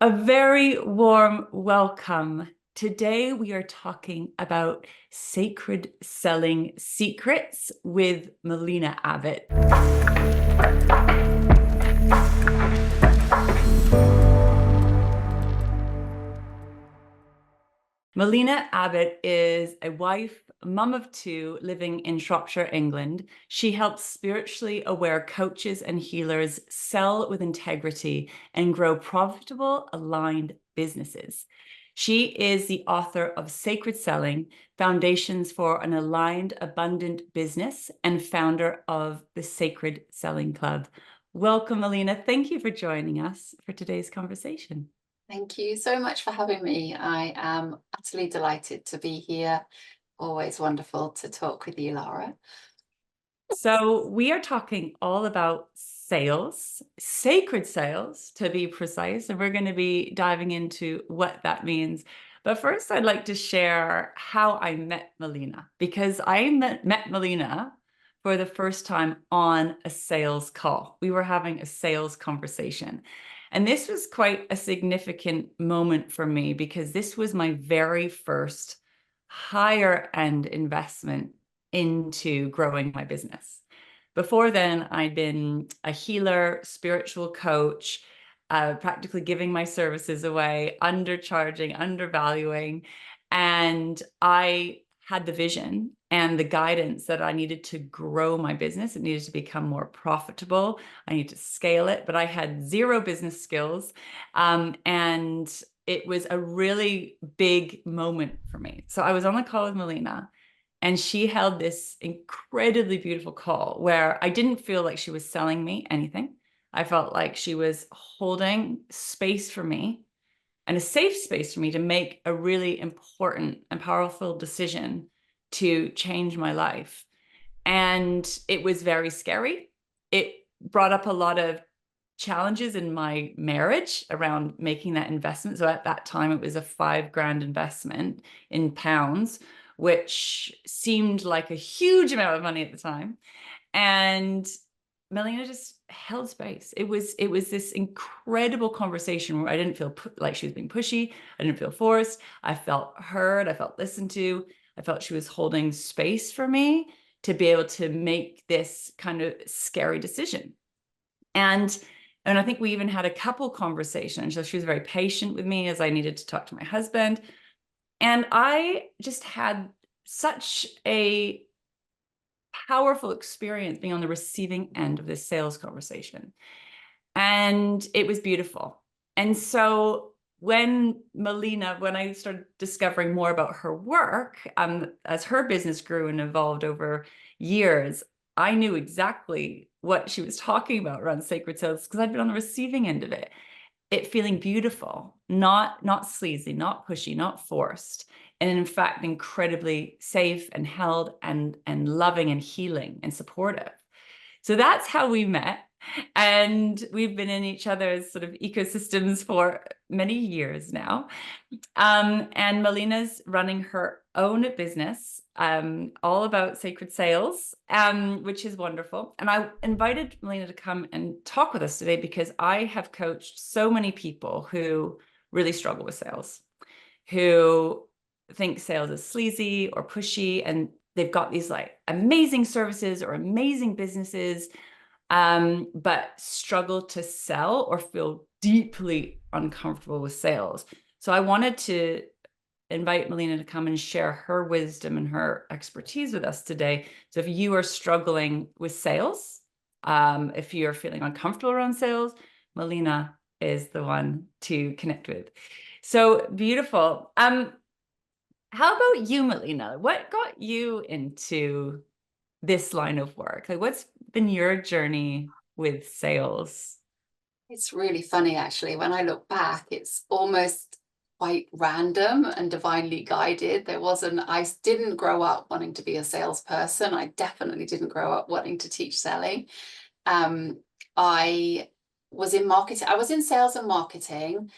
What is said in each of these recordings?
A very warm welcome. Today we are talking about sacred selling secrets with Melina Abbott. Melina Abbott is a wife, mum of two, living in Shropshire, England. She helps spiritually aware coaches and healers sell with integrity and grow profitable, aligned businesses. She is the author of Sacred Selling, Foundations for an Aligned, Abundant Business, and founder of the Sacred Selling Club. Welcome, Melina. Thank you for joining us for today's conversation. Thank you so much for having me. I am utterly delighted to be here. Always wonderful to talk with you, Lara. So we are talking all about sales, sacred sales to be precise, and we're going to be diving into what that means. But first, I'd like to share how I met Melina, because I met Melina for the first time on a sales call. We were having a sales conversation. And this was quite a significant moment for me because this was my very first higher end investment into growing my business. Before then, I'd been a healer, spiritual coach, practically giving my services away, undercharging, undervaluing. And I had the vision and the guidance that I needed to grow my business. It needed to become more profitable. I needed to scale it, but I had zero business skills. And it was a really big moment for me. So I was on the call with Melina, and she held this incredibly beautiful call where I didn't feel like she was selling me anything. I felt like she was holding space for me and a safe space for me to make a really important and powerful decision to change my life. And it was very scary. It brought up a lot of challenges in my marriage around making that investment. So at that time, it was a $5,000 investment in pounds, which seemed like a huge amount of money at the time. And Melina just held space. It was this incredible conversation where I didn't feel like she was being pushy. I didn't feel forced. I felt heard. I felt listened to. I felt she was holding space for me to be able to make this kind of scary decision. And I think we even had a couple conversations. So she was very patient with me as I needed to talk to my husband. And I just had such a powerful experience being on the receiving end of this sales conversation. And it was beautiful. And so when I started discovering more about her work, as her business grew and evolved over years, I knew exactly what she was talking about around sacred sales because I'd been on the receiving end of it. It feeling beautiful, not sleazy, not pushy, not forced, and in fact incredibly safe and held and loving and healing and supportive. So that's how we met. And we've been in each other's sort of ecosystems for many years now. And Melina's running her own business, all about sacred sales, which is wonderful. And I invited Melina to come and talk with us today because I have coached so many people who really struggle with sales, who think sales is sleazy or pushy, and they've got these like amazing services or amazing businesses, but struggle to sell or feel deeply uncomfortable with sales. So I wanted to invite Melina to come and share her wisdom and her expertise with us today. So if you are struggling with sales, if you're feeling uncomfortable around sales, Melina is the one to connect with. So beautiful. How about you, Melina? What got you into this line of work? Like, what's been your journey with sales? It's really funny, actually. When I look back, it's almost quite random and divinely guided. I didn't grow up wanting to be a salesperson. I definitely didn't grow up wanting to teach selling. I was in marketing. I was in sales and marketing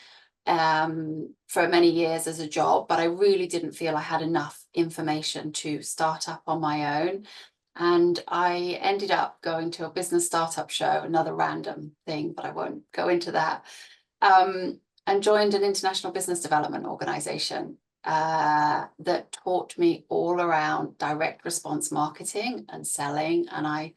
for many years as a job, but I really didn't feel I had enough information to start up on my own. And I ended up going to a business startup show, another random thing, but I won't go into that. and joined an international business development organization that taught me all around direct response marketing and selling. And I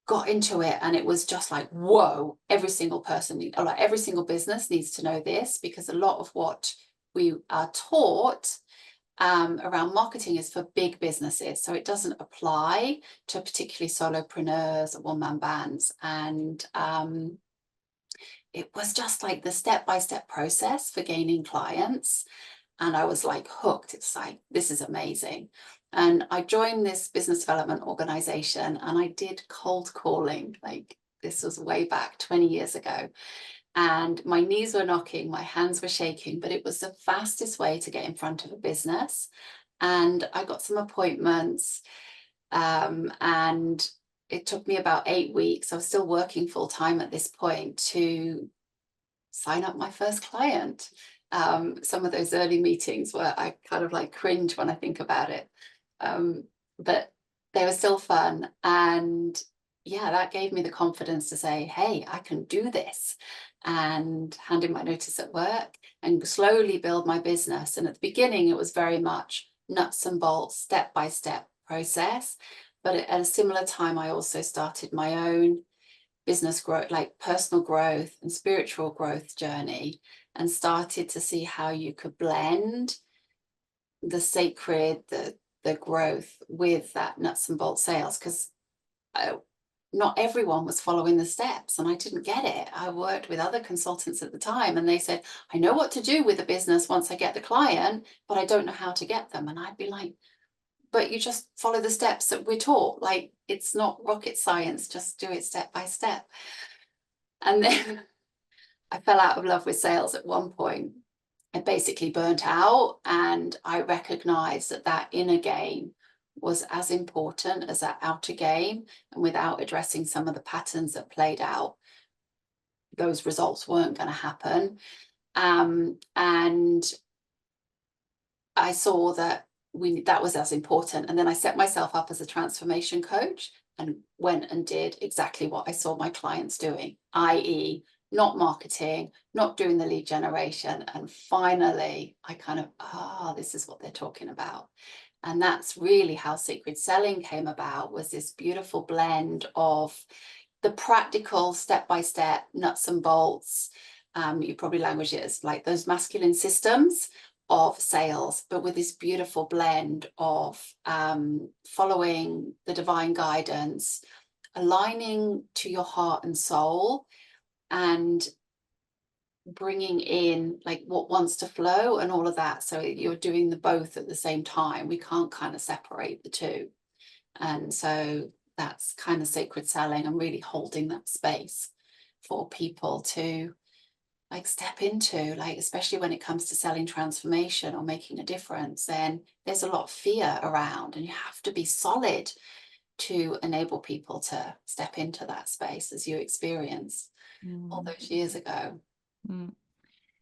got into it, and it was just like, whoa, every single person, like every single business needs to know this, because a lot of what we are taught around marketing is for big businesses. So it doesn't apply to particularly solopreneurs or one-man bands. And it was just like the step-by-step process for gaining clients. And I was like hooked. It's like, this is amazing. And I joined this business development organization, and I did cold calling. Like, this was way back 20 years ago. And my knees were knocking, my hands were shaking, but it was the fastest way to get in front of a business. And I got some appointments, and it took me about 8 weeks. I was still working full time at this point to sign up my first client. Some of those early meetings where I kind of like cringe when I think about it. But they were still fun. And yeah, that gave me the confidence to say, hey, I can do this, and hand in my notice at work and slowly build my business. And at the beginning, it was very much nuts and bolts, step-by-step process. But at a similar time, I also started my own business growth, like personal growth and spiritual growth journey, and started to see how you could blend the sacred, the growth with that nuts and bolts sales, because not everyone was following the steps, and I didn't get it. I worked with other consultants at the time, and they said, I know what to do with the business once I get the client, but I don't know how to get them. And I'd be like, but you just follow the steps that we're taught. Like, it's not rocket science, just do it step by step. And then I fell out of love with sales at one point. I basically burnt out, and I recognized that that inner game was as important as that outer game. And without addressing some of the patterns that played out, those results weren't going to happen. And I saw that that was as important. And then I set myself up as a transformation coach and went and did exactly what I saw my clients doing, i.e., not marketing, not doing the lead generation. And finally, I kind of, this is what they're talking about. And that's really how Sacred Selling came about, was this beautiful blend of the practical step-by-step nuts and bolts. You probably language it as like those masculine systems of sales, but with this beautiful blend of following the divine guidance, aligning to your heart and soul, and bringing in like what wants to flow and all of that. So you're doing the both at the same time. We can't kind of separate the two. And so that's kind of Sacred Selling. I'm really holding that space for people to like step into, like, especially when it comes to selling transformation or making a difference. Then there's a lot of fear around, and you have to be solid to enable people to step into that space, as you experienced all those years ago.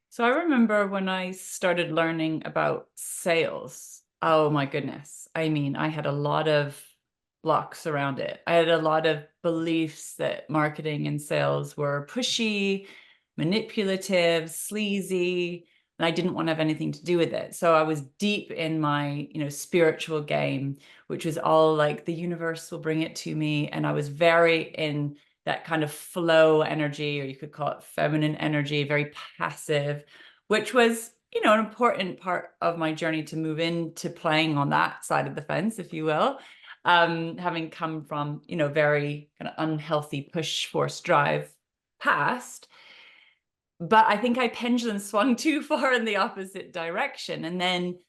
So I remember when I started learning about sales, oh my goodness. I mean, I had a lot of blocks around it. I had a lot of beliefs that marketing and sales were pushy, manipulative, sleazy, and I didn't want to have anything to do with it. So I was deep in my, spiritual game, which was all like the universe will bring it to me. And I was very in that kind of flow energy, or you could call it feminine energy, very passive, which was, an important part of my journey to move into playing on that side of the fence, if you will. Having come from, very kind of unhealthy push, force, drive past. But I think I pendulum swung too far in the opposite direction, and then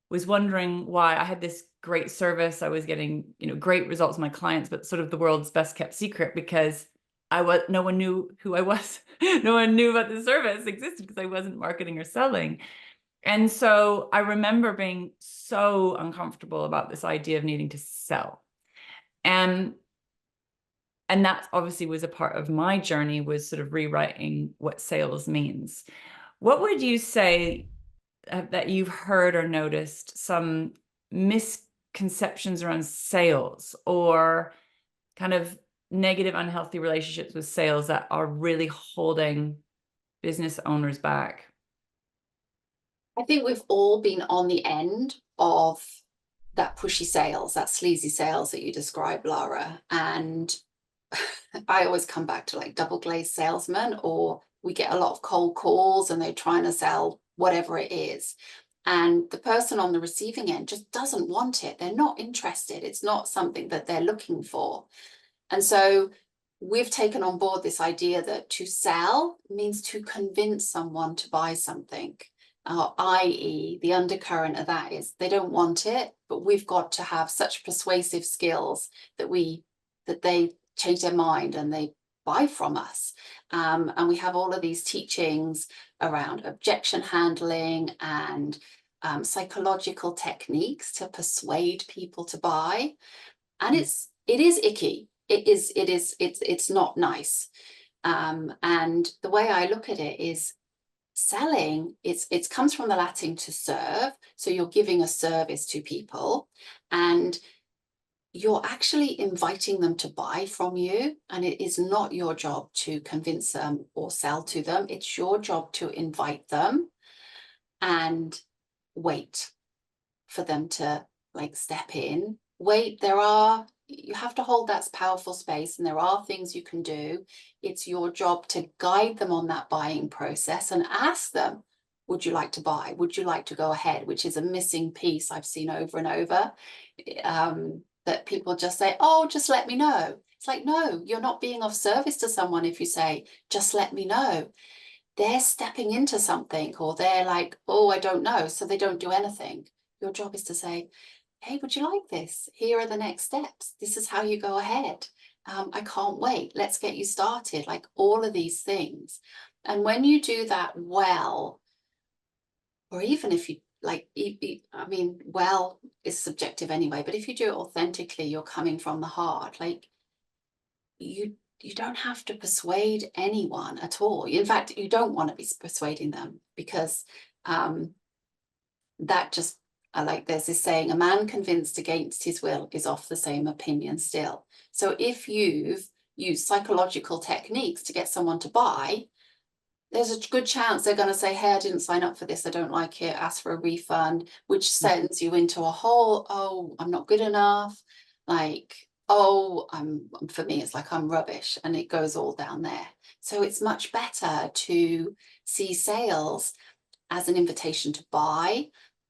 was wondering why. I had this great service. I was getting, great results with my clients, but sort of the world's best kept secret, because no one knew who I was. No one knew about the service existed because I wasn't marketing or selling. And so I remember being so uncomfortable about this idea of needing to sell. And that obviously was a part of my journey, was sort of rewriting what sales means. What would you say that you've heard or noticed some misconceptions around sales, or kind of negative, unhealthy relationships with sales that are really holding business owners back? I think we've all been on the end of that pushy sales, that sleazy sales that you described, Lara. And I always come back to like double glazed salesmen, or we get a lot of cold calls and they're trying to sell whatever it is. And the person on the receiving end just doesn't want it. They're not interested. It's not something that they're looking for. And so we've taken on board this idea that to sell means to convince someone to buy something. I.e., the undercurrent of that is they don't want it, but we've got to have such persuasive skills that they change their mind and they buy from us. And we have all of these teachings around objection handling and psychological techniques to persuade people to buy. And it is icky. It's not nice. And the way I look at it is selling, it comes from the Latin to serve. So you're giving a service to people and you're actually inviting them to buy from you. And it is not your job to convince them or sell to them. It's your job to invite them and wait for them to like step in. Wait, you have to hold that powerful space, and there are things you can do. It's your job to guide them on that buying process and ask them, would you like to buy? Would you like to go ahead? Which is a missing piece I've seen over and over, that people just say, oh, just let me know. It's like, no, you're not being of service to someone if you say, just let me know. They're stepping into something, or they're like, oh, I don't know. So they don't do anything. Your job is to say, hey, would you like this? Here are the next steps. This is how you go ahead. I can't wait. Let's get you started. Like all of these things. And when you do that well, or even if you like, I mean, well, it's subjective anyway, but if you do it authentically, you're coming from the heart, like you don't have to persuade anyone at all. In fact, you don't want to be persuading them, because that just, I like, there's this saying, a man convinced against his will is of the same opinion still. So if you've used psychological techniques to get someone to buy, there's a good chance they're going to say, hey, I didn't sign up for this, I don't like it, ask for a refund, which sends you into a whole, oh, I'm not good enough, like, oh, for me, it's like I'm rubbish, and it goes all down there. So it's much better to see sales as an invitation to buy,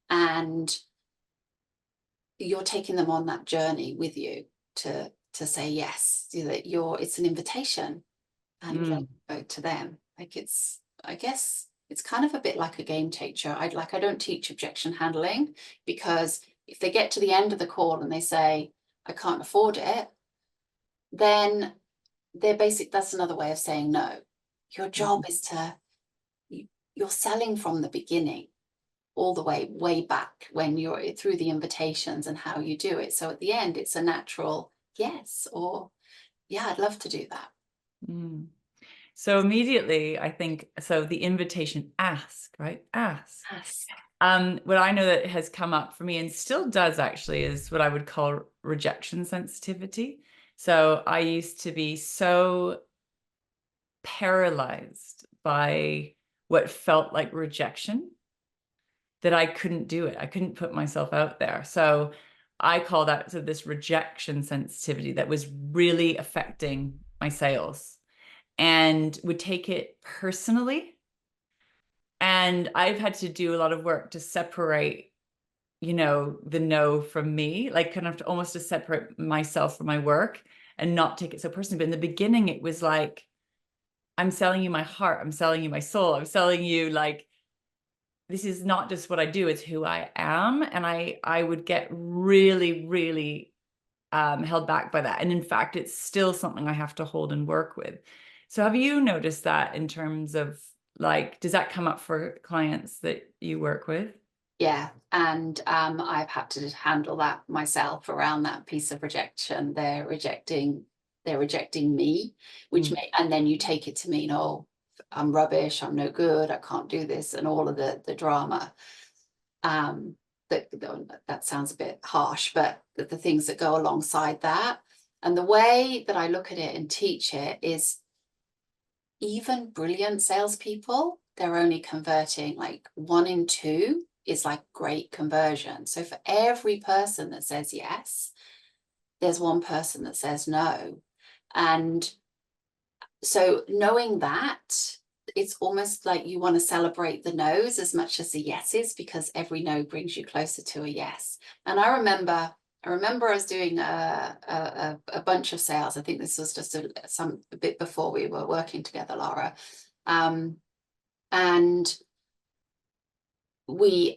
and you're taking them on that journey with you to say yes, that it's an invitation, and to them. Like I guess it's kind of a bit like a game changer. I don't teach objection handling, because if they get to the end of the call and they say, I can't afford it, then that's another way of saying no. Your job is you're selling from the beginning, all the way back when you're through the invitations and how you do it. So at the end, it's a natural yes, or yeah, I'd love to do that. So immediately, I think, so the invitation, ask, right? Ask. Yes. What I know that has come up for me, and still does actually, is what I would call rejection sensitivity. So I used to be so paralyzed by what felt like rejection that I couldn't do it. I couldn't put myself out there. So I call that, so this rejection sensitivity that was really affecting my sales, and would take it personally. And I've had to do a lot of work to separate, the no from me, like kind of almost to separate myself from my work and not take it so personally. But in the beginning, it was like, I'm selling you my heart. I'm selling you my soul. I'm selling you, like, this is not just what I do, it's who I am. And I would get really, really held back by that. And in fact, it's still something I have to hold and work with. So have you noticed that in terms of, like, does that come up for clients that you work with? Yeah, and I've had to handle that myself around that piece of rejection. They're rejecting me, and then you take it to mean, oh, I'm rubbish, I'm no good, I can't do this, and all of the drama. That sounds a bit harsh, but the things that go alongside that. And the way that I look at it and teach it is, even brilliant salespeople they're only converting like 1 in 2 is like great conversion. So for every person that says yes, there's one person that says no. And so knowing that, it's almost like you want to celebrate the no's as much as the yeses, because every no brings you closer to a yes. And I remember I was doing a bunch of sales. I think this was just a bit before we were working together, Lara. And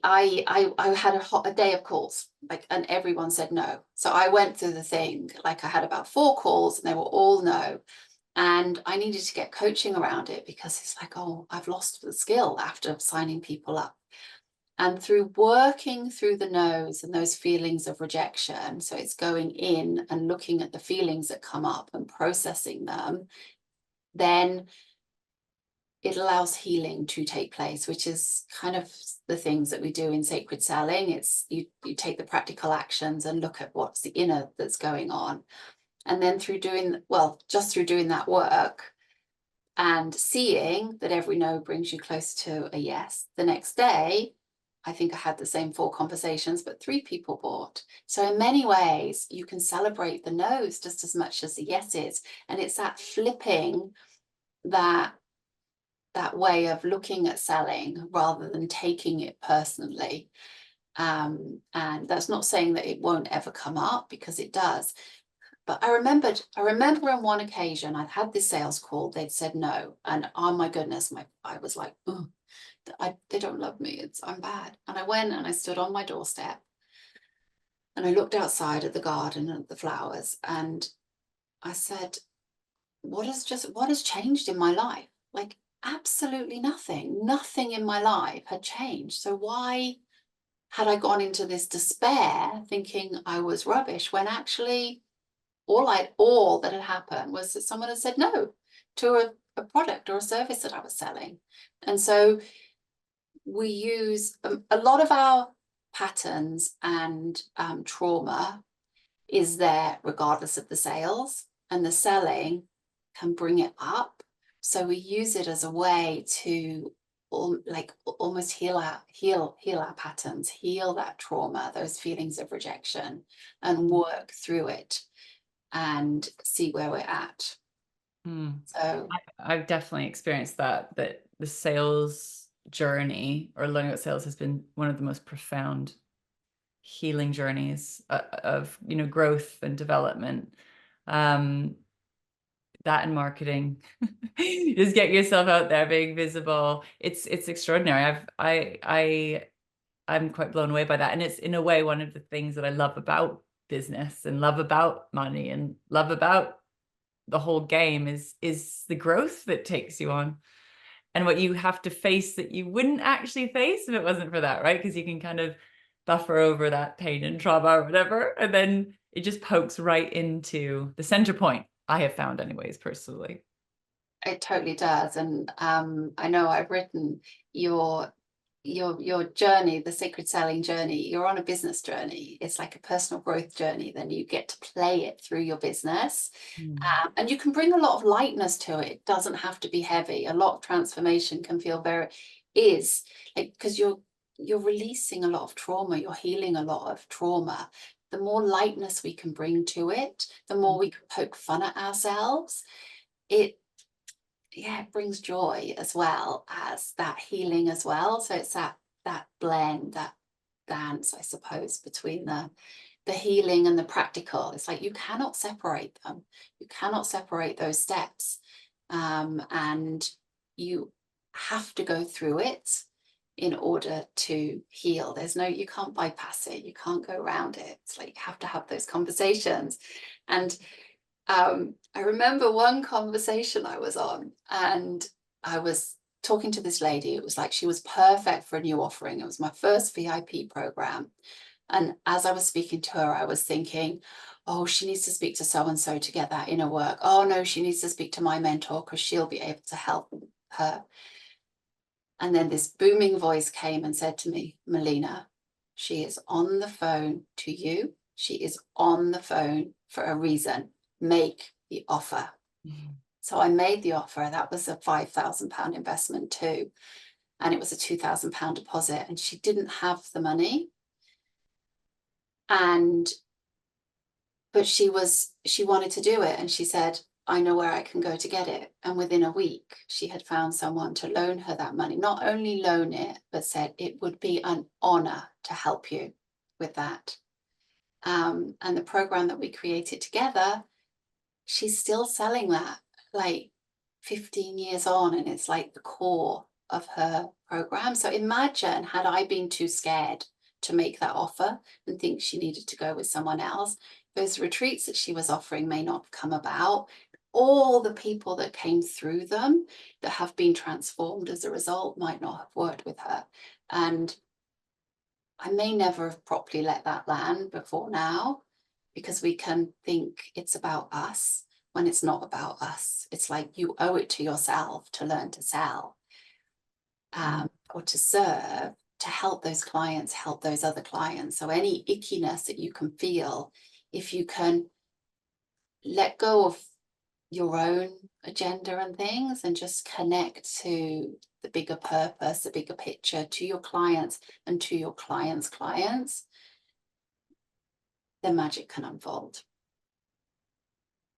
I had a day of calls, like, and everyone said no. So I went through the thing, like I had about 4 calls and they were all no. And I needed to get coaching around it, because it's like, oh, I've lost the skill after signing people up. And through working through the no's and those feelings of rejection, so it's going in and looking at the feelings that come up and processing them, then it allows healing to take place, which is kind of the things that we do in sacred selling. It's you take the practical actions and look at what's the inner that's going on. And then through doing, well, just through doing that work and seeing that every no brings you close to a yes, the next day, I think I had the same 4 conversations, but 3 people bought. So in many ways, you can celebrate the no's just as much as the yeses. And it's that flipping that way of looking at selling rather than taking it personally. And that's not saying that it won't ever come up, because it does. But I remember on one occasion, I'd had this sales call, they'd said no. And oh my goodness, I was like, oh, they don't love me, I'm bad. And I went and I stood on my doorstep and I looked outside at the garden and at the flowers, and I said, what has changed in my life? Like, absolutely nothing in my life had changed. So why had I gone into this despair thinking I was rubbish, when actually all that had happened was that someone had said no to a product or a service that I was selling. And so we use a lot of our patterns and trauma is there regardless of the sales, and the selling can bring it up. So we use it as a way to almost heal our patterns, heal that trauma, those feelings of rejection, and work through it and see where we're at. So I've definitely experienced that the sales journey, or learning about sales, has been one of the most profound healing journeys of growth and development. That and marketing, just get yourself out there, being visible. It's extraordinary. I'm quite blown away by that, and it's in a way one of the things that I love about business and love about money and love about the whole game is the growth that takes you on, and what you have to face that you wouldn't actually face if it wasn't for that, right? Because you can kind of buffer over that pain and trauma or whatever, and then it just pokes right into the center point, I have found anyways, personally. it totally does. And I know I've written your journey, the sacred selling journey. You're on a business journey. It's like a personal growth journey. Then you get to play it through your business, and you can bring a lot of lightness to it. It doesn't have to be heavy. A lot of transformation can feel is like, because you're releasing a lot of trauma. You're healing a lot of trauma. The more lightness we can bring to it, the more we can poke fun at ourselves. It brings joy as well as that healing as well. So it's that blend, that dance, I suppose, between the healing and the practical. It's like you cannot separate them. You cannot separate those steps, and you have to go through it in order to heal. You can't bypass it. You can't go around it. It's like you have to have those conversations. And I remember one conversation I was on, and I was talking to this lady. It was like she was perfect for a new offering. It was my first VIP program. And as I was speaking to her, I was thinking, oh, she needs to speak to so-and-so to get that inner work. Oh, no, she needs to speak to my mentor because she'll be able to help her. And then this booming voice came and said to me, Melina, she is on the phone to you. She is on the phone for a reason. Make the offer. So I made the offer. That was a £5,000 investment too. and it was a £2,000 deposit, and she didn't have the money. But she wanted to do it, and she said, I know where I can go to get it. And within a week, she had found someone to loan her that money. Not only loan it, but said it would be an honor to help you with that. And the program that we created together, she's still selling that like 15 years on, and it's like the core of her program. So imagine, had I been too scared to make that offer and think she needed to go with someone else, those retreats that she was offering may not have come about. All the people that came through them that have been transformed as a result might not have worked with her. And I may never have properly let that land before now, because we can think it's about us when it's not about us. It's like you owe it to yourself to learn to sell, or to serve, to help those clients, help those other clients. So any ickiness that you can feel, if you can let go of your own agenda and things and just connect to the bigger purpose, the bigger picture, to your clients and to your clients' clients, then magic can unfold.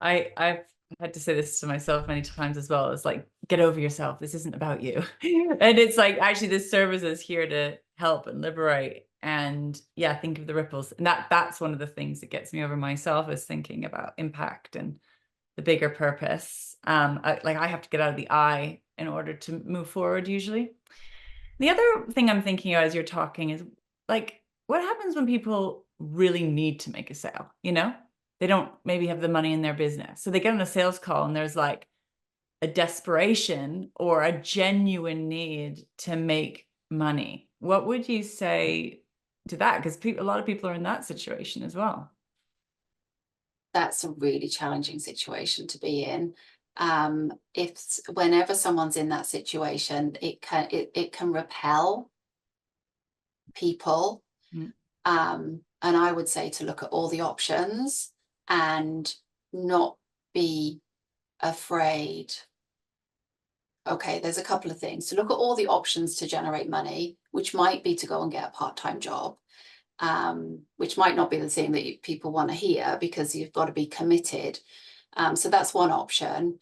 I've had to say this to myself many times as well. It's like, get over yourself. This isn't about you. And it's like, actually, this service is here to help and liberate. And yeah, think of the ripples. And that's one of the things that gets me over myself, is thinking about impact and the bigger purpose. I have to get out of the I in order to move forward usually. The other thing I'm thinking of as you're talking is, like, what happens when people really need to make a sale, you know? They don't maybe have the money in their business. So they get on a sales call and there's like a desperation or a genuine need to make money. What would you say to that? Because a lot of people are in that situation as well. That's a really challenging situation to be in. If whenever someone's in that situation, it can repel people. Mm. And I would say to look at all the options and not be afraid. Okay, there's a couple of things to look at: all the options to generate money, which might be to go and get a part-time job, which might not be the thing that people want to hear, because you've got to be committed. So that's one option.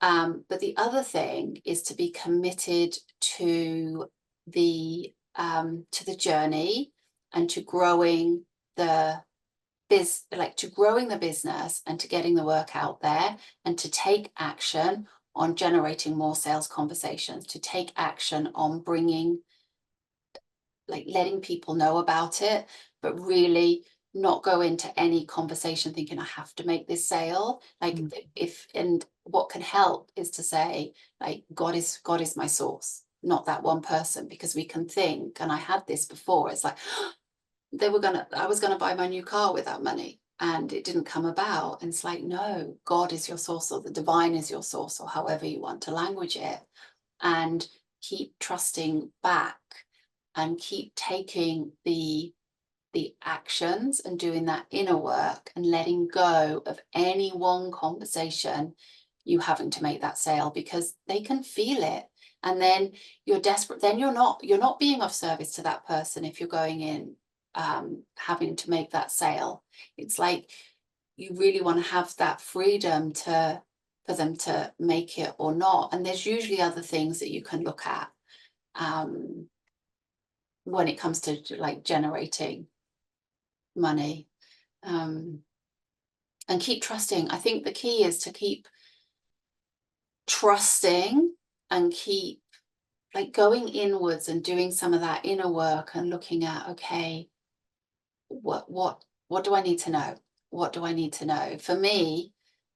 But the other thing is to be committed to the journey and to growing the business and to getting the work out there, and to take action on generating more sales conversations, to take action on bringing, like, letting people know about it, but really not go into any conversation thinking I have to make this sale. Like, and what can help is to say, like, God is my source, not that one person. Because we can think, and I had this before, it's like, I was gonna buy my new car with that money and it didn't come about. And it's like, no, God is your source, or the divine is your source, or however you want to language it. And keep trusting back and keep taking the actions and doing that inner work, and letting go of any one conversation you having to make that sale, because they can feel it. And then you're desperate, then you're not being of service to that person if you're going in having to make that sale. It's like, you really want to have that freedom for them to make it or not. And there's usually other things that you can look at when it comes to like generating money, and keep trusting. I think the key is to keep trusting and keep, like, going inwards and doing some of that inner work and looking at, okay, what do I need to know? What do I need to know? For me,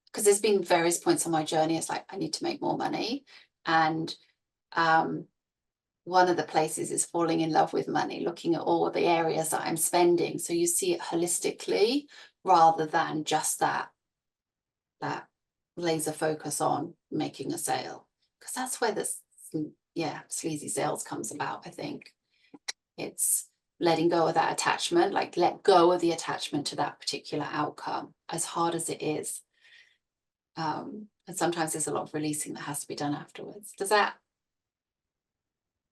because there's been various points on my journey, it's like, I need to make more money. And one of the places is falling in love with money, looking at all the areas that I'm spending. So you see it holistically, rather than just that laser focus on making a sale. Because that's where this, sleazy sales comes about, I think. It's letting go of that attachment, like, let go of the attachment to that particular outcome, as hard as it is. And sometimes there's a lot of releasing that has to be done afterwards. Does that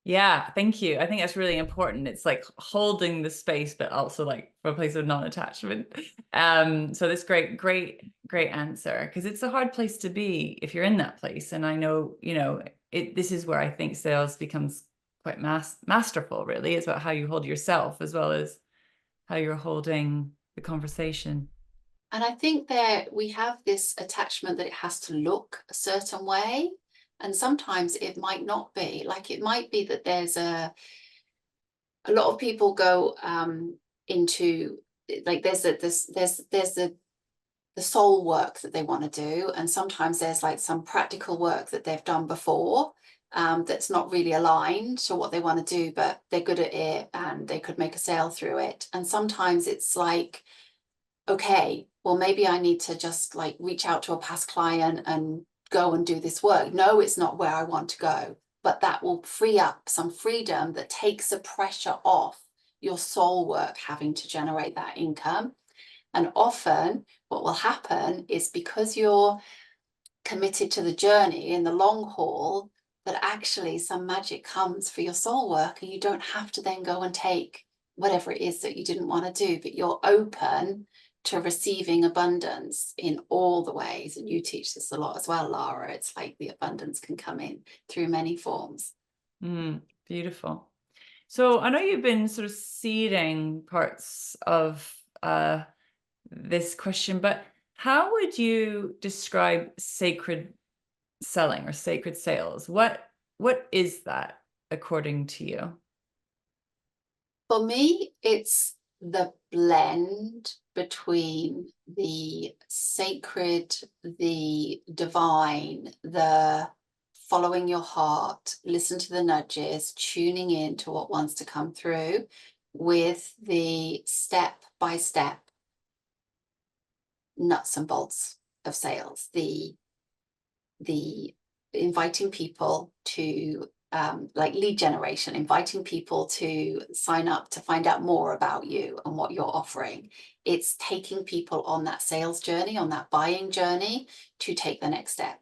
Yeah, thank you. I think that's really important. It's like holding the space, but also like from a place of non-attachment. So this great answer, because it's a hard place to be if you're in that place. And I know, this is where I think sales becomes quite masterful, really. It's about how you hold yourself as well as how you're holding the conversation. And I think that we have this attachment that it has to look a certain way. And sometimes it might not be. Like it might be that there's a lot of people go into, like there's the soul work that they want to do, and sometimes there's like some practical work that they've done before that's not really aligned to what they want to do, but they're good at it and they could make a sale through it. And sometimes it's like, okay, well, maybe I need to just like reach out to a past client and go and do this work. No, it's not where I want to go, but that will free up some freedom that takes the pressure off your soul work having to generate that income. And often what will happen is, because you're committed to the journey in the long haul, that actually some magic comes for your soul work, and you don't have to then go and take whatever it is that you didn't want to do, but you're open to receiving abundance in all the ways. And you teach this a lot as well, Lara. It's like the abundance can come in through many forms. Beautiful. So I know you've been sort of seeding parts of this question, but how would you describe sacred selling or sacred sales? What is that according to you? For me, it's the blend between the sacred, the divine, the following your heart, listen to the nudges, tuning in to what wants to come through, with the step by step nuts and bolts of sales, the inviting people to like lead generation, inviting people to sign up to find out more about you and what you're offering. It's taking people on that sales journey, on that buying journey, to take the next step.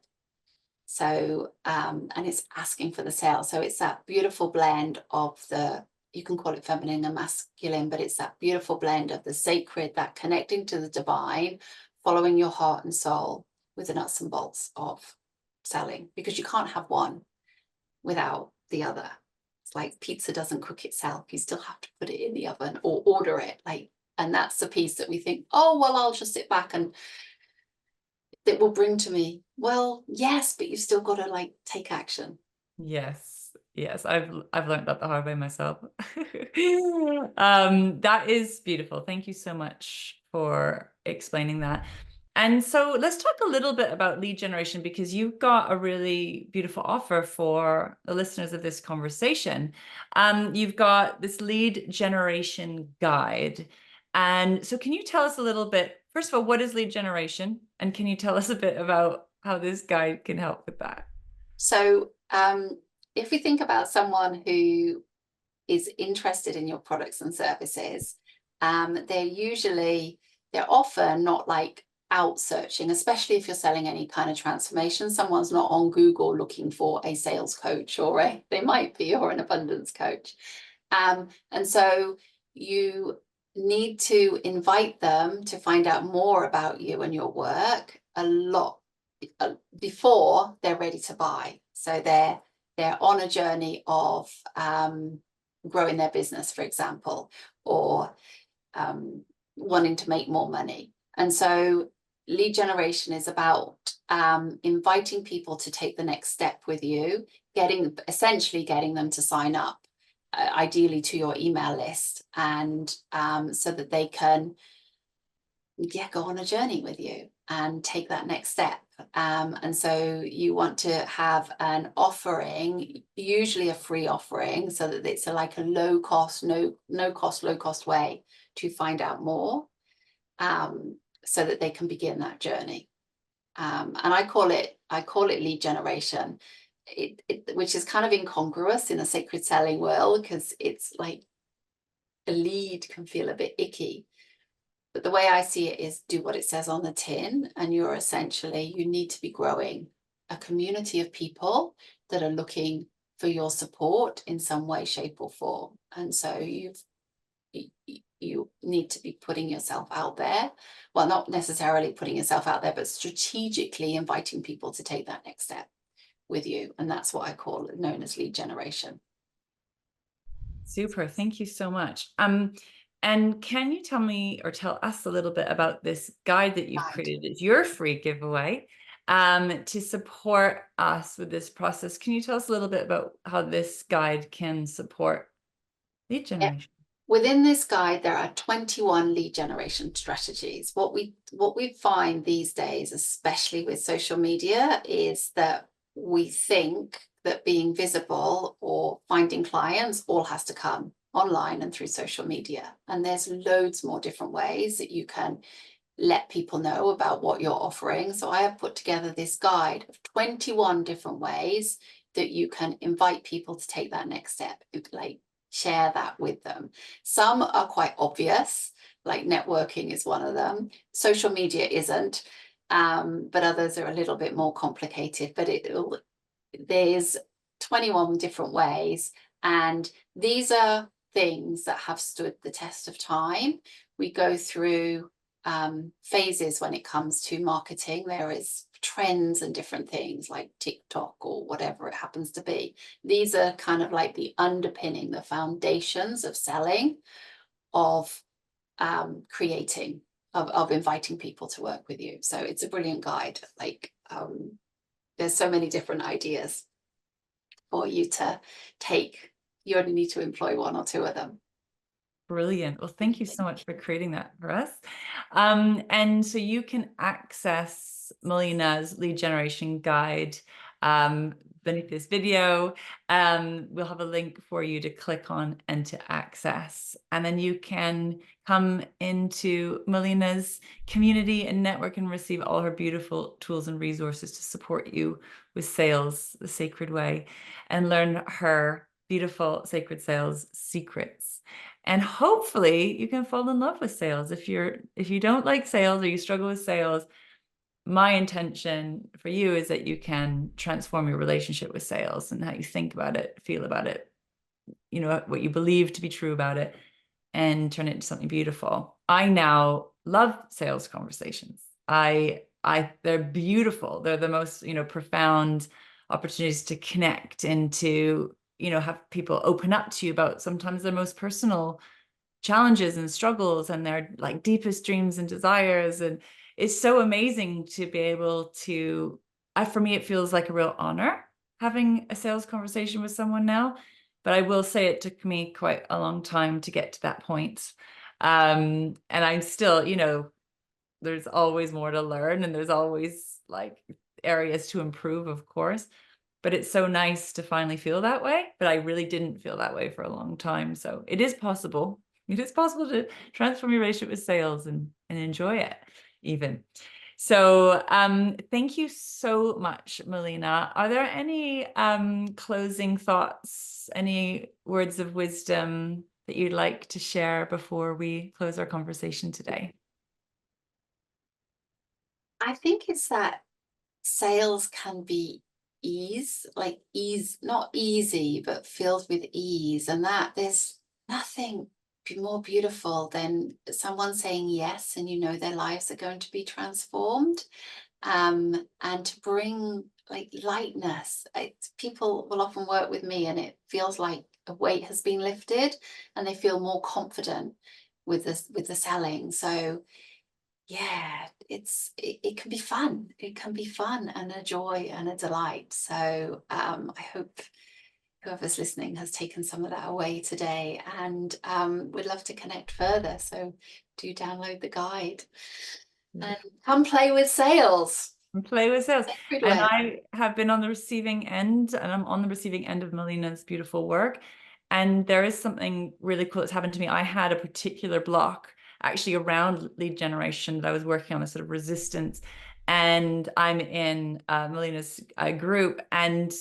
So and it's asking for the sale. So it's that beautiful blend of the, you can call it feminine and masculine, but it's that beautiful blend of the sacred, that connecting to the divine, following your heart and soul, with the nuts and bolts of selling, because you can't have one without the other. It's like pizza doesn't cook itself. You still have to put it in the oven or order it. Like, and that's the piece that we think, oh, well, I'll just sit back and it will bring to me. Well, yes, but you've still got to like take action. Yes, I've learned that the hard way myself. That is beautiful. Thank you so much for explaining that. And so let's talk a little bit about lead generation, because you've got a really beautiful offer for the listeners of this conversation. You've got this lead generation guide. And so can you tell us a little bit, first of all, what is lead generation? And can you tell us a bit about how this guide can help with that? So if we think about someone who is interested in your products and services, they're often not like out searching, especially if you're selling any kind of transformation. Someone's not on Google looking for a sales coach, or they might be, or an abundance coach. And so you need to invite them to find out more about you and your work a lot before they're ready to buy. So they're on a journey of growing their business, for example, or wanting to make more money. And so lead generation is about inviting people to take the next step with you, essentially getting them to sign up, ideally to your email list, and so that they can go on a journey with you and take that next step. And so you want to have an offering, usually a free offering, so that it's like a low cost, low cost way to find out more, so that they can begin that journey. And I call it lead generation, which is kind of incongruous in the sacred selling world, because it's like a lead can feel a bit icky. But the way I see it is, do what it says on the tin, and you need to be growing a community of people that are looking for your support in some way, shape, or form. And so you need to be putting yourself out there. Well, not necessarily putting yourself out there, but strategically inviting people to take that next step with you. And that's what I call it, known as lead generation. Super. Thank you so much. And can you tell me or tell us a little bit about this guide that you've Right. created? It's your free giveaway to support us with this process. Can you tell us a little bit about how this guide can support lead Yeah. generation? Within this guide, there are 21 lead generation strategies. What we find these days, especially with social media, is that we think that being visible or finding clients all has to come online and through social media. And there's loads more different ways that you can let people know about what you're offering. So I have put together this guide of 21 different ways that you can invite people to take that next step, like share that with them. Some are quite obvious, like networking is one of them. Social media isn't, but others are a little bit more complicated. But there's 21 different ways, and these are things that have stood the test of time. We go through phases when it comes to marketing. There is trends and different things like TikTok or whatever it happens to be. These are kind of like the underpinning, the foundations of selling, of creating, of inviting people to work with you. So it's a brilliant guide. Like there's so many different ideas for you to take. You only need to employ one or two of them. Brilliant. Well, thank you so much for creating that for us. And so you can access Melina's lead generation guide beneath this video. We'll have a link for you to click on and to access. And then you can come into Melina's community and network and receive all her beautiful tools and resources to support you with sales the sacred way, and learn her beautiful sacred sales secrets. And hopefully you can fall in love with sales. If you don't like sales or you struggle with sales, my intention for you is that you can transform your relationship with sales and how you think about it, feel about it, you know, what you believe to be true about it, and turn it into something beautiful. I now love sales conversations. They're beautiful. They're the most, you know, profound opportunities to connect and to, you know, have people open up to you about sometimes their most personal challenges and struggles and their like deepest dreams and desires. And it's so amazing to be able to, for me, it feels like a real honor having a sales conversation with someone now. But I will say it took me quite a long time to get to that point. And I'm still, you know, there's always more to learn and there's always like areas to improve, of course. But it's so nice to finally feel that way. But I really didn't feel that way for a long time. So it is possible. It is possible to transform your relationship with sales and enjoy it even. So thank you so much, Melina. Are there any closing thoughts, any words of wisdom that you'd like to share before we close our conversation today? I think it's that sales can be like ease, not easy, but filled with ease. And that there's nothing more beautiful than someone saying yes, and you know their lives are going to be transformed. And to bring like lightness. People will often work with me and it feels like a weight has been lifted and they feel more confident with the selling. So yeah, it can be fun. It can be fun and a joy and a delight. So I hope whoever's listening has taken some of that away today, and we'd love to connect further. So do download the guide and come play with sales. And play with sales. Sacred And way. I have been on the receiving end, and I'm on the receiving end of Melina's beautiful work. And there is something really cool that's happened to me. I had a particular block actually around lead generation that I was working on, a sort of resistance. And I'm in Melina's group, and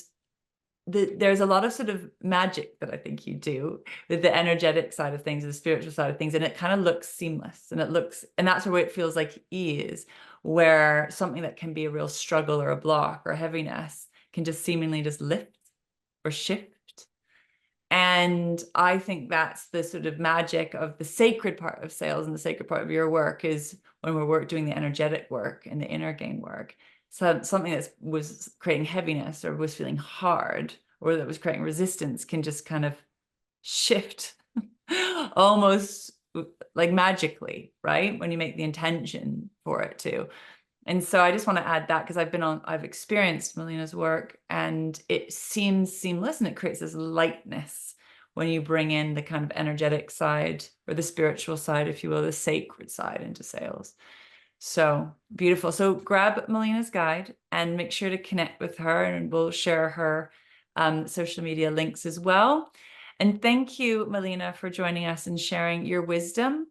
there's a lot of sort of magic that I think you do with the energetic side of things, the spiritual side of things, and it kind of looks seamless, and that's where it feels like ease, where something that can be a real struggle or a block or heaviness can just seemingly just lift or shift And I think that's the sort of magic of the sacred part of sales, and the sacred part of your work is when we're doing the energetic work and the inner game work. So something that was creating heaviness or was feeling hard or that was creating resistance can just kind of shift almost like magically, right? When you make the intention for it to. And so I just want to add that because I've experienced Melina's work, and it seems seamless and it creates this lightness when you bring in the kind of energetic side or the spiritual side, if you will, the sacred side into sales. So beautiful. So grab Melina's guide and make sure to connect with her, and we'll share her social media links as well. And thank you, Melina, for joining us and sharing your wisdom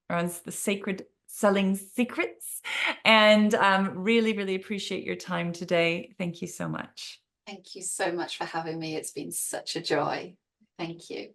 around the sacred selling secrets. And really, really appreciate your time today. Thank you so much. Thank you so much for having me. It's been such a joy. Thank you.